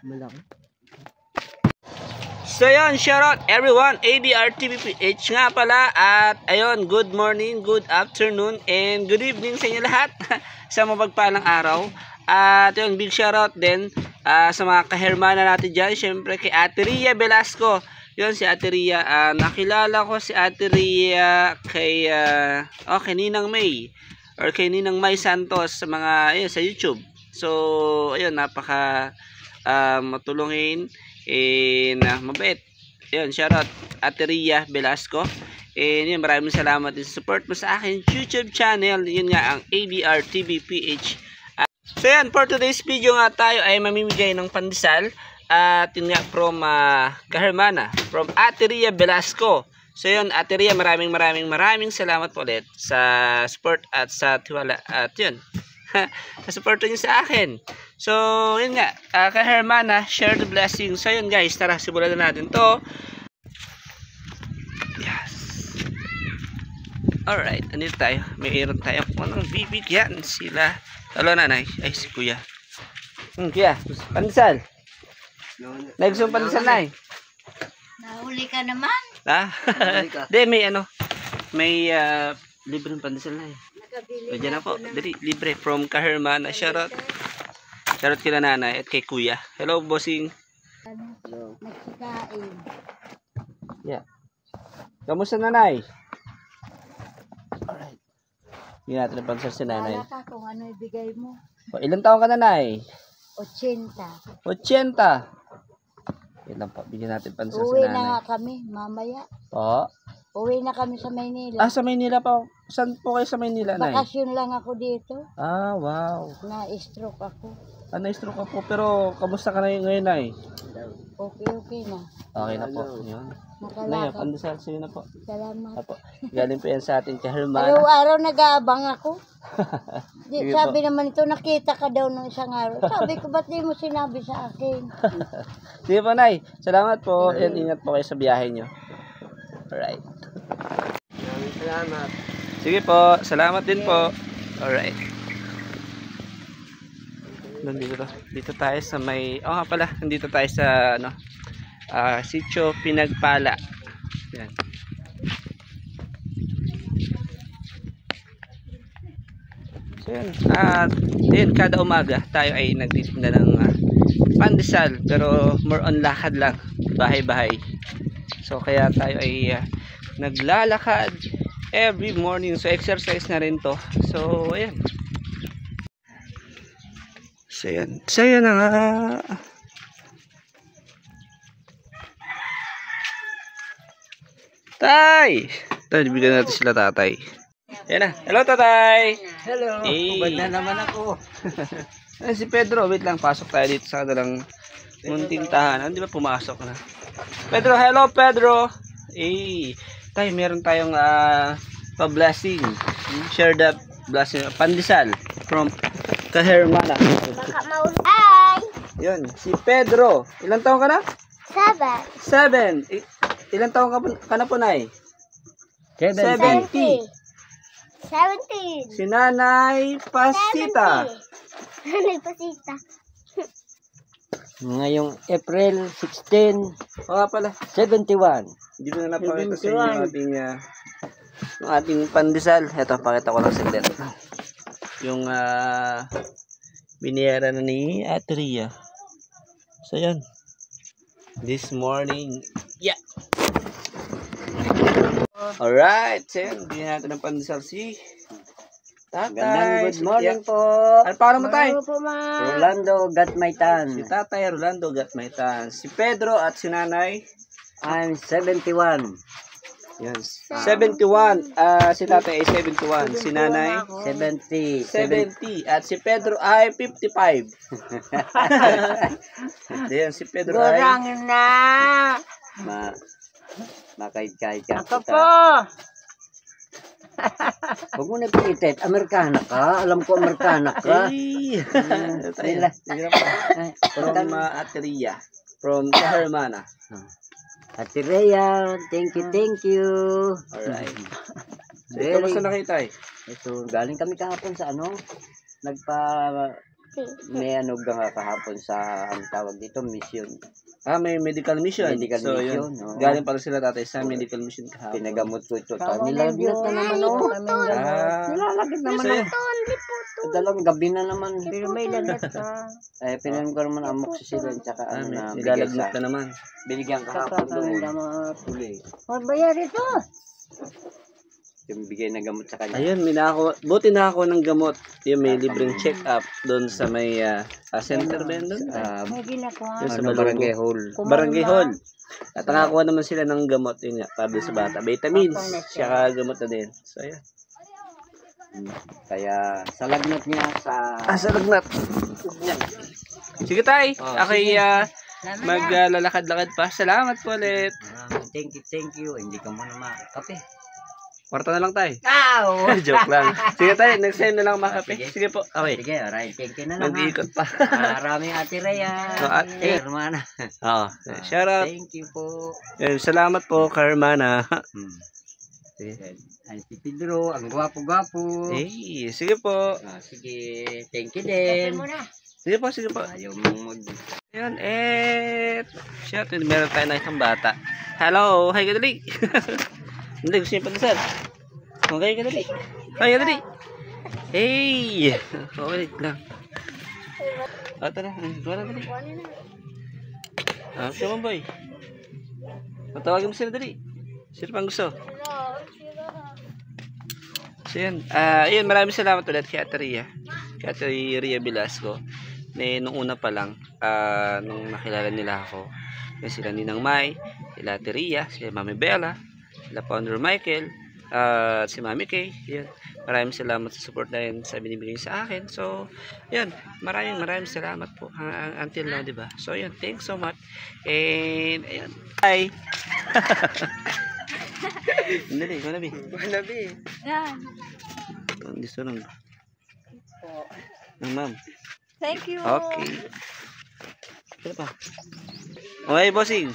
Malaki. So yun, shoutout everyone, ADRTVPH nga pala. At ayun, good morning, good afternoon, and good evening sa inyo lahat sa mapagpalang araw. At yun, big shoutout din sa mga kahermana natin dyan. Syempre kay Ate Ria Velasco. Yun, si Ate Ria, nakilala ko si Ate Ria kay Ninang May or kay Ninang May Santos sa mga, ayun, sa YouTube. So ayun, napaka matulungin and mabait. Ayun, shoutout Ate Ria Velasco. And yun, maraming salamat din sa support mo sa akin YouTube channel. Yun nga, ang ADRTVPH. So yan, for today's video nga tayo ay mamimigay ng pandesal. At yun nga, from kahermana, from Ate Ria Velasco. So yun, Ate Ria, maraming salamat po ulit sa support at sa tiwala. At yun, sa support nyo sa akin. So, yun nga, kahermana, share the blessing. So, yun guys, tara, simulan na natin to. Yes. Alright, andito tayo. Mayroon tayo kung anong bibigyan sila. Hello, nanay. Ay, si kuya. Kuya, pandesal. Nagsong pandesal, nay. Nahuli ka naman. Ha? Hindi, may may libreng pandesal, nay. Pwede na po. Dali, libre. From kahermana. Shoutout. Shoutout kila nanay at kay kuya. Hello, bossing. Hello. Nagsikain. Yeah. Kamusta, nanay? Alright. Hindi natin napansar si nanay. Wala ka kung ano ibigay mo. O, ilang taon ka, nanay? 80. 80. Yan lang po. Bigyan natin pansar si Uwi nanay. na nga kami, mamaya. Po? Uwi na kami sa Maynila. Sa Maynila pa. Saan po kayo sa Maynila, nay? Bakasyon lang ako dito. Wow. Na-stroke ako. Na-stroke ka po. Pero, kamusta ka na ngayon, nay? Okay na. Okay na po. Yun. Nay, Nakalakad. pandesal sa'yo na po. Salamat. Apo. Galing po yan sa ating kahermana. Araw-araw nag-aabang ako. Sige Sabi naman ito, nakita ka daw ng isang araw. Sabi ko, ba't di mo sinabi sa akin? Sige po, nay. Salamat po. And ingat po kayo sa biyahe nyo. Alright. Salamat. Sige po. Salamat din po. Alright. Dito tayo sa may... nga pala. Nandito tayo sa Sitio Pinagpala. Yan. So yan. Yun, kada umaga tayo ay nagtitinda ng pandesal. Pero more on lakad lang. Bahay-bahay. So kaya tayo ay naglalakad every morning. So exercise na rin to. So ayan. So yan na nga. Tay! Tay, bigyan natin sila tatay. Yan na. Hello, tatay! Hello. Kubad na naman ako. Si Pedro, wait lang. Pasok tayo dito sa kanilang munting tahanan. Di ba pumasok na? Pedro, hello, Pedro! Tay, meron tayong pa-blessing. Share the blessing. Pandesal from kahermana. Baka maulay. Yun, si Pedro. Ilang taon ka na? 7. 7. Ilang taon ka na po, nay? 70. 17. Si Nanay Pasita. Nanay Pasita. Ngayong April 16, O nga pala. 71. Hindi ko na napakita sa inyo yung ating pandesal. Ito, pakita ko lang saglit. Yung biniyara na ni Ate Ria. So, yun. This morning. Yeah. Alright. So, yun. Biniyara natin ng pandesal si tatay. Good morning po. Ano pa mo tayo? Rolando Gatmaytan. Si tatay Rolando Gatmaytan. Si Pedro at si nanay. I'm 71. Yes. 71. Si tatay ay 71. Si nanay 70. 70. At si Pedro ay 55. Ayan, si Pedro ay na. Makait-kait ka. Ako po. Huwag mo na pilit. Amerikana ka. Alam ko Amerikana ka. Ay! From Ate Ria. From Kahermana. Ate Rhea, thank you. Alright. So, kamusta na kayo tayo? Ito, galing kami kahapon sa may ano nga kahapon sa ang tawag dito mission. May medical mission. Medical so, mission, yun. oo. Galing pala sila tatay sa medical mission kahapon. Pinagamot ko ito. Tama Nilalagnat na naman ako. Nilalagit naman So, yun. Dalawang gabi na naman. Pero may lagnat ka. Ay, pinanong ko naman amoxicillin tsaka ano na bigay Nilalagnat sa na naman. binigyan kahapon doon. Kakakang Uli. Magbayar ito. Yung bigay na gamot sa kanya. Ayun, buti na ako ng gamot. Yung may libreng check-up doon sa may center ba yun doon? May ginakuha. Sa Ano, barangay hall. Barangay Hall. At nakakuha naman sila ng gamot yun nga, para sa bata. Vitamins, saka gamot na din. So, ayan. Kaya sa lagnat niya sa Sa lagnat. Sige tay, Oh, ako'y maglalakad-lakad pa. Salamat po ulit. thank you. Hindi ka muna makape. Kwarta na lang tay. Ow! Joke lang. Sige tay, next time na lang makape. Sige po. Okay. Sige, alright. Thank you na lang. Nag-iikot pa. Maraming Ate Rhea. Hermana. Oo. Shout out. Thank you po. Salamat po, Carmana. Sige. Ay, si Pedro, ang gwapo-gwapo. Sige po. Sige, thank you din. Sige po, sige po. Ayaw mong Ayun, shout out. Meron tayo na isang bata. Hello, hi kadali. Hindi, gusto niyo pandasal. Okay, kadali. Hi kadali. Hey! Okay lang. Tara. Wala dali. Come on, boy. Matawagin mo sila dali. Sino pang gusto? So, yun. Yun, maraming salamat ulit kay Ate Rhea. Kay Ate Rhea Velasco. Nung una pa lang, nung nakilala nila ako, yan sila Ninang Mai, sila Ate Rhea, sila Mami Bella, sila Founder Michael, at si Mami Kay. Yan. Maraming salamat sa support na yun sa binibigay sa akin. So, yun. Maraming salamat po. Until now, diba? So, yun. Thanks so much. And, ayun. Bye! Dali, manabi. Yan. Gusto nang ma'am. Thank you. Okay. Ano pa? Okay, bossing.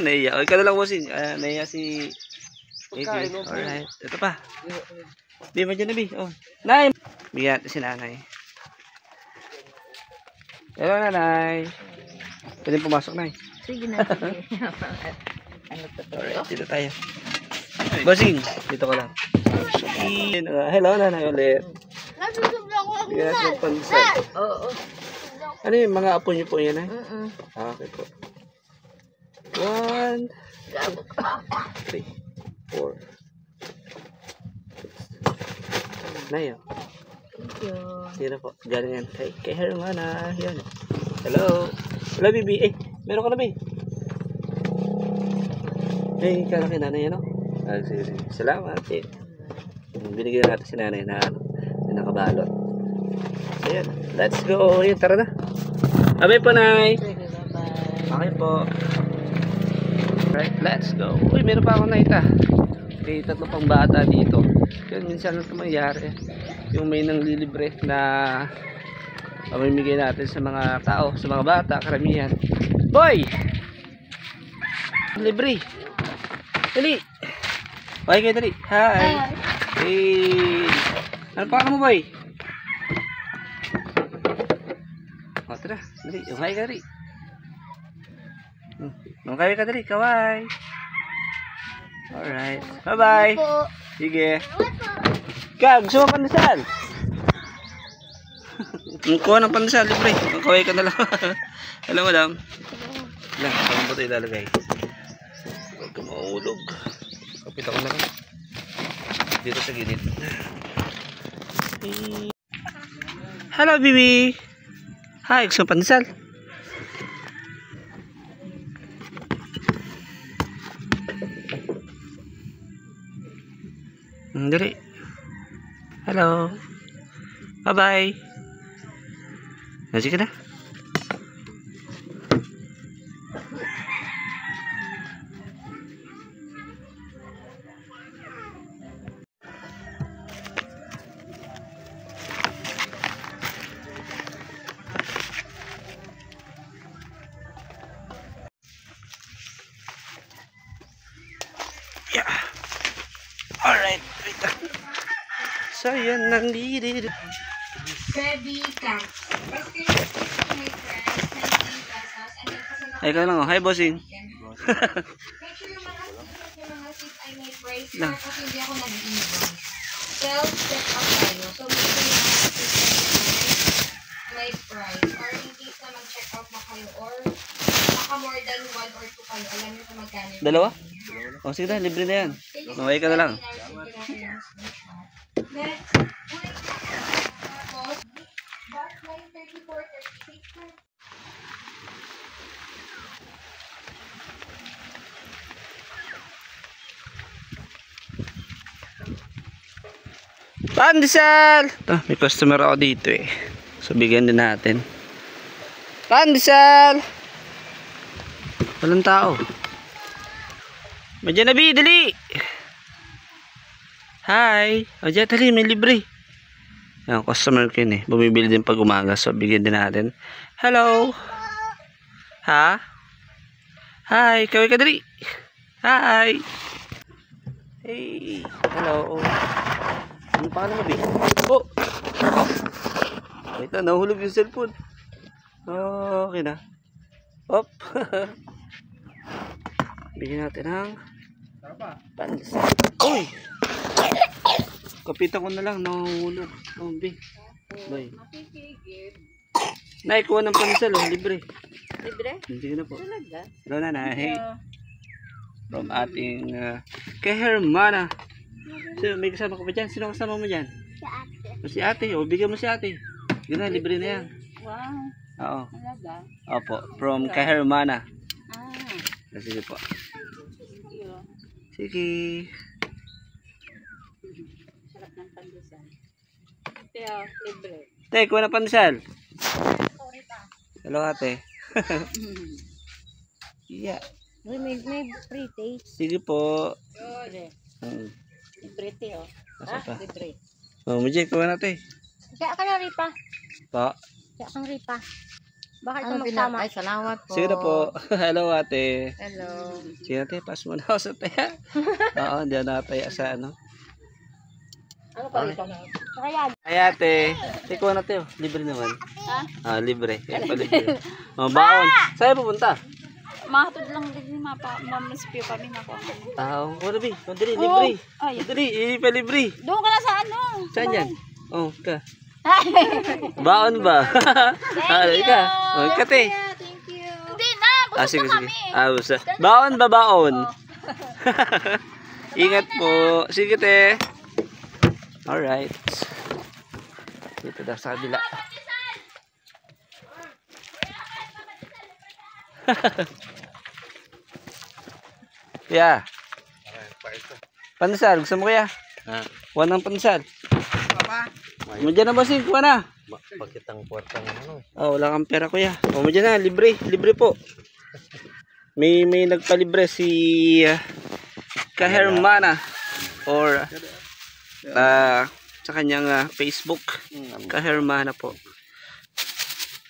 Naiya. Okay ka na lang, bossing. Naiya si AJ. Alright. Ito pa. Bi, madyan na, Bi. Oh. Nay! Bigyan natin si nanay. Hello, nanay. Pwede pumasok, nay. Sige na. Alright, dito tayo. Bossing, dito ka lang. Hello, nanay ulit. Bigyan natin yung pansal. Oo. Ano yung mga apo niyo po yan, eh? Okay po. 1, 2, 3, 4. Nayo. Thank you. Sino po? Galing yan. Kay Hermana. Yan. Hello. Hello, Bibi. Meron ka na, Bibi. Kalaki nanay, ano? Sige. Salamat. Binigyan natin si nanay na nakabalot. So, yan. Let's go. Yan, tara na. Abay po, nay. Sige, bye-bye. Okay po. Right, let's go. Uy, meron pa ako nakita. May tatlo pang bata dito. Yun, minsan lang ito mangyari. Yung may nanglilibre na pamimigay natin sa mga tao, sa mga bata, karamihan. Boy! Libre. Dali. Okay kayo, dali. Hi. Hey. Ano pa mo, boy? O, tara. Dali. Okay ka, dali. Okay ka, dali. Kawai. Alright. Bye-bye. Sige. Kag, gusto mo pandesal? Kuha ng pandesal, libre. Magkaway ka na lang. Alam mo lang. Lang, saan ba ito ilalagay? Huwag ka maulog. Kapit ako na lang. Dito sa gilid. Hello, Bibi. Hi, gusto mo pandesal? Dali. Hello. Bye-bye. Sige na. Yeah. Alright. Wait lang. So, yan. Nandito. Baby camps. Kasi may price, 19 pesos. And then kasi Ay, ka lang, oh. Hi, bossing. make sure yung mga seats ay may price na kasi hindi ako nag-invoice. Self-check-out tayo. So, make sure yung mga seats ay may price. Or in case na mag-check-out na kayo or baka more than 1 or 2 kayo, alam nyo kung magkano. Dalawa? O, sige na, libre na yan. Naway ka na lang. Next, tapos, back line 34, 36 na. Pandesal! May customer ako dito eh. So, bigyan din natin. Pandesal! Walang tao. Madyan na, Bi, dali! Hi! O, dyan, dali, may libre. Yan, customer ko yun eh. Bumibili din pag umaga. So, bigyan din natin. Hello! Ha? Hi! Kaway ka, dali! Hi! Hey! Hello! Ano pa ka naman, Bi? Oh! Wait na, nahulog yung cellphone. Okay na. Op! Bigyan natin ng pandesal. Uy! Kapitan ko na lang, nahulog. Oh, Bi. Boy. Naikuha ng pandesal, oh, libre. Libre? Hindi ko na po. Talaga? Hello, nanay. From ating kay Hermana. So, may kasama ko pa dyan? Sino kasama mo dyan? Sa ate. Si ate. O, bigyan mo si ate. Yun na, libre na yan. Wow. Oo. Talaga? Opo. From kay Hermana. Ah. Sige po. Thank you. Sige. Sarap ng pandesal. Kaya, libre. Te, kuha na pandesal. Sorry pa. Hello, ate. Yeah. May free taste. Sige po. Libre. Libre te, oh. Asa pa? Libre. Oh, Mujay, kuha na, te. Kaya ka na, Ripa. Po. Kaya kang Ripa. Baka ito magsama. Ay, salamat po. Sige na po. Hello, ate. Hello. Sige na, te. Pass mo na ako sa taya. Oo, hindi na taya sa ano. Ano pa rito? Kaya, Ay, ate. Te, kuha na, te. Oh. Libre naman. ha? Ah, libre. Kaya pa libre. Oh, baon. Saan pupunta? Mahatod lang din ni mamaspio kami na kung ano. Ah, wala bi. Madali, libre. Ay, Madali, hindi pa libre. doon ka na sa ano? Saan yan? Oh, ka. Baon ba? Ah, ka. Oh, ka, te. Thank you. Hindi na, Ah, busog sige, na sige. kami. Ah, busa. Baon ba, baon? Ingat po. Sige, te. Alright. Dito daw sa kabila. Yeah. Pandesal, gusto mo kaya? Kuha ng pandesal. Mo dyan na, bossing, kuha na. Pagkitang puwerta ng ano. Oh, wala kang pera, kuya. O, mo dyan na, libre. Libre po. May nagpalibre si Kahermana or sa kanyang Facebook. Kahermana po.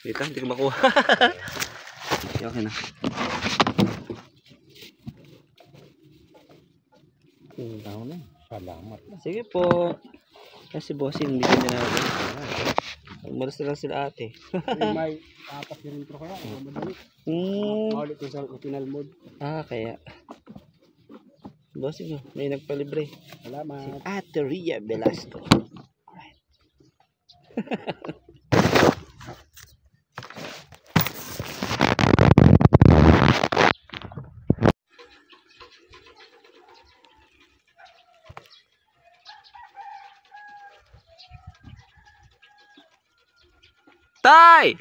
Wait lang, hindi ko makuha. Okay na. Salamat. Sige po. Kasi bossing, hindi ko na natin. Umalas na lang sila ate. May apat na rin kaya. Madali. Maulit ko sa final mode. Ah, kaya. Bossing, may nagpalibre. Salamat. Si Ate Ria Velasco. Alright. Tay!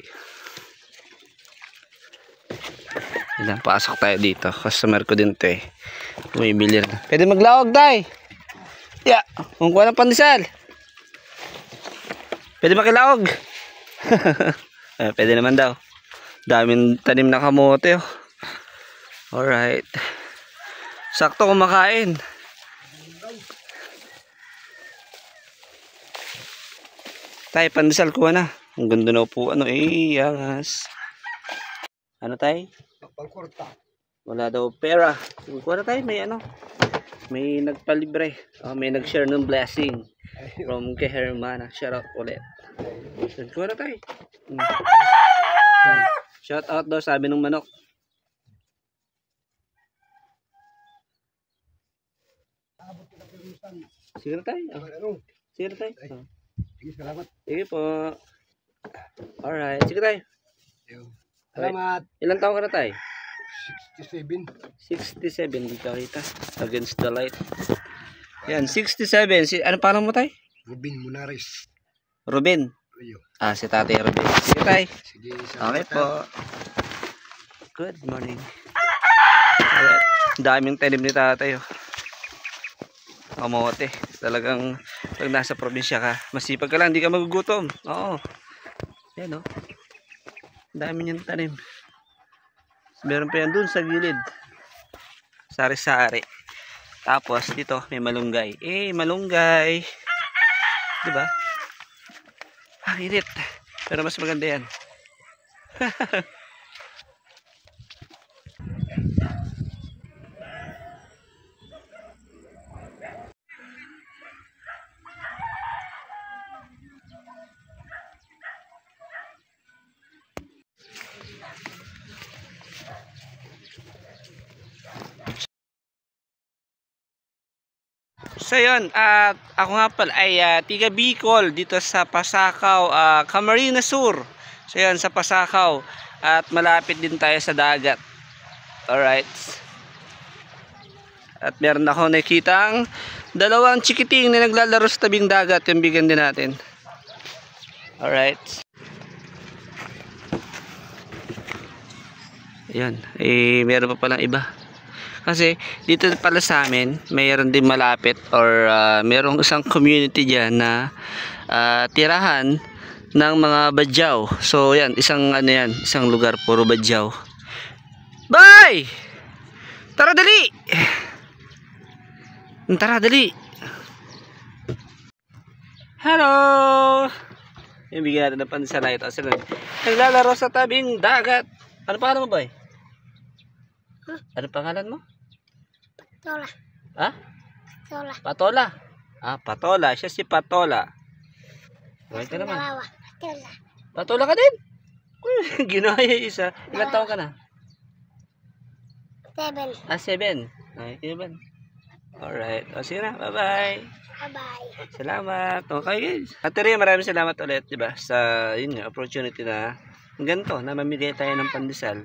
Ilan, pasok tayo dito. Customer ko din to eh. Bumibili rin. Pwede maglawag, Tay! Yeah! Kung kuha ng pandesal. Pwede makilawag. Pwede naman daw. Daming tanim na kamote oh. Alright. Sakto kumakain. Tay, pandesal kuha na. Ang ganda na po. Ano eh, yangas. Ano tay? Pangkurta. Wala daw pera. Kuha na tayo, may ano. May nagpalibre. May nag-share ng blessing from kay Hermana. Shout out ulit. Ko na tayo. Shout out daw sabi ng manok. Sige na tayo. Sige na tayo. Sige, salamat. Sige po. Alright. Sige tayo. Salamat. Ilang taon ka na tayo? 67. 67. Dito kita. Against the light. Yan. 67. Ano pangalan mo tayo? Rubin Munares. Ruben. Ayo. Si Tatay Ruben. Sige tayo. Sige, Okay po. Good morning. Alright. Daming tanim ni Tatay. Kamote. Talagang pag nasa probinsya ka, masipag ka lang, hindi ka magugutom. Oo. Yan o. Dami niyang tanim. Meron pa yan dun sa gilid. Sari-sari. Tapos dito may malunggay. Malunggay. Diba? Ang init. Pero mas maganda yan. So yun, at ako nga pala ay tiga Bicol dito sa Pasakaw, Camarines Sur. So yun, sa Pasakaw. At malapit din tayo sa dagat. Alright. At meron ako nakitang dalawang chikiting na naglalaro sa tabing dagat. Yung bigyan din natin. Alright. Ayan, meron pa palang iba. Kasi dito pala sa amin, mayroon din malapit or mayroong isang community dyan na tirahan ng mga badyaw. So yan, isang ano yan, isang lugar puro badyaw. Bye! Tara dali! Tara dali! Hello! Yung bigyan natin ng pansalay ito. Naglalaro sa tabing dagat. Ano pangalan mo, boy? Ano pangalan mo? Patola. Ha? Patola. Patola. Patola. Siya si Patola. Okay ka naman. Patola. Patola ka din? Ginaya isa. Ilang taon ka na? 7. 7. Okay, Kevin. Alright. O, sige na. Bye-bye. Bye-bye. Salamat. Okay, guys. Ate Ria, maraming salamat ulit, diba? Sa, yun nga, opportunity na ganito, na mamigay tayo ng pandesal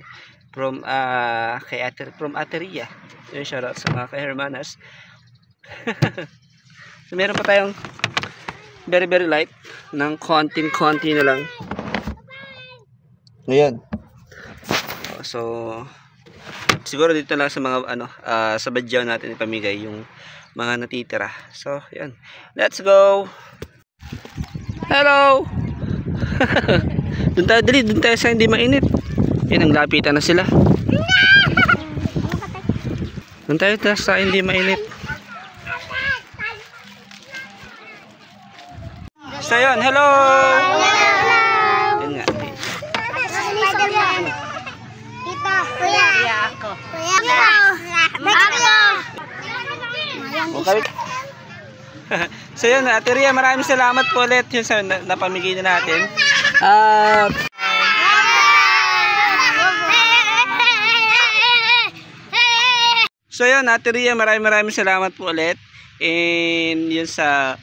from Ate Ria. Yung shoutout sa mga ka-hermanas. So, meron pa tayong very very light ng konting-konti na lang. Ngayon. So siguro dito lang sa mga sa badyaw natin ipamigay yung mga natitira. So, yan. Let's go. Hello. Doon tayo, dali, doon tayo sa hindi mainit. Yan, ang lapitan na sila. Doon tayo sa hindi mainit. So yun, hello! Yun nga. Tita, kuya. Kuya ako. Kuya ako. Okay. So yun, Ate Ria, maraming salamat po ulit yun sa napamigay na natin. So yun, Ate Ria, maraming salamat po ulit. And yun sa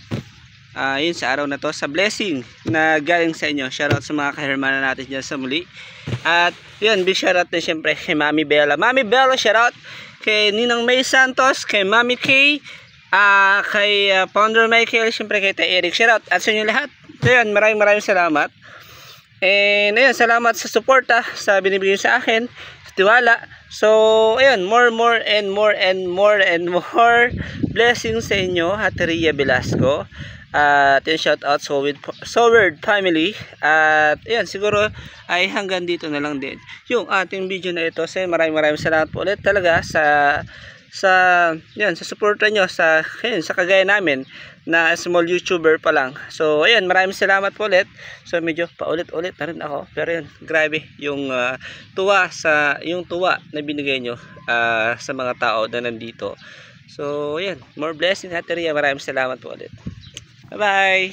araw na to, sa blessing na galing sa inyo. Shoutout sa mga kahermana natin dyan sa muli. At yun, big shoutout din syempre kay Mami Bella. Mami Bella, shoutout kay Ninang May Santos, kay Mami Kay, kay Founder Michael, syempre kay Tay Eric. Shoutout at sa inyo lahat. So yun, maraming salamat. And ayun, salamat sa suporta sa binibigay sa akin, sa tiwala. So ayun, more blessings sa inyo, Ate Ria Velasco. At yun, shout out Soward family. At ayun, siguro ay hanggang dito na lang din yung ating video na ito. So maraming salamat po ulit talaga sa suporta nyo sa kagaya namin na small YouTuber pa lang. So ayun, maraming salamat po ulit. So medyo paulit-ulit na rin ako, pero yun, grabe yung tuwa na binigay nyo sa mga tao na nandito. So ayun, more blessing, Ate Ria. Maraming salamat po ulit. Bye bye.